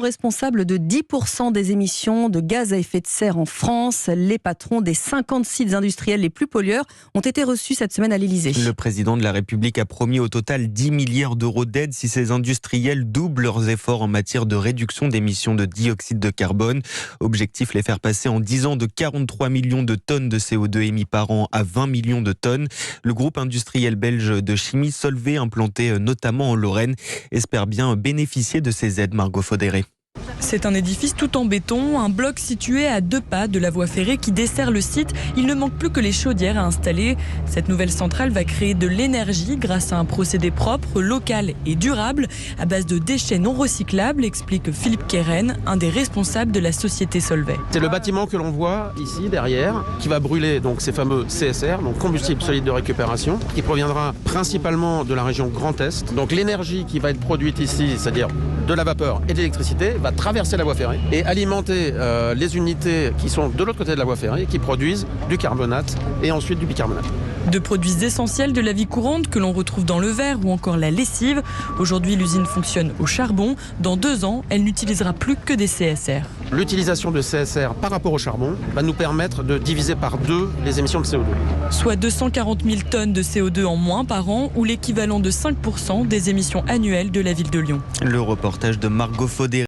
Responsable de 10% des émissions de gaz à effet de serre en France. Les patrons des 50 sites industriels les plus pollueurs ont été reçus cette semaine à l'Élysée. Le président de la République a promis au total 10 milliards d'euros d'aide si ces industriels doublent leurs efforts en matière de réduction d'émissions de dioxyde de carbone. Objectif, les faire passer en 10 ans de 43 millions de tonnes de CO2 émis par an à 20 millions de tonnes. Le groupe industriel belge de chimie Solvay, implanté notamment en Lorraine, espère bien bénéficier de ces aides. Margot Faudéré. C'est un édifice tout en béton, un bloc situé à 2 pas de la voie ferrée qui dessert le site. Il ne manque plus que les chaudières à installer. Cette nouvelle centrale va créer de l'énergie grâce à un procédé propre, local et durable, à base de déchets non recyclables, explique Philippe Keren, un des responsables de la société Solvay. C'est le bâtiment que l'on voit ici derrière, qui va brûler donc ces fameux CSR, donc combustible solide de récupération, qui proviendra principalement de la région Grand Est. Donc l'énergie qui va être produite ici, c'est-à-dire de la vapeur et de l'électricité, va traverser la voie ferrée et alimenter les unités qui sont de l'autre côté de la voie ferrée, qui produisent du carbonate et ensuite du bicarbonate. De produits essentiels de la vie courante que l'on retrouve dans le verre ou encore la lessive. Aujourd'hui, l'usine fonctionne au charbon. Dans 2 ans, elle n'utilisera plus que des CSR. L'utilisation de CSR par rapport au charbon va nous permettre de diviser par 2 les émissions de CO2. Soit 240 000 tonnes de CO2 en moins par an ou l'équivalent de 5% des émissions annuelles de la ville de Lyon. Le reportage de Margot Faudéré.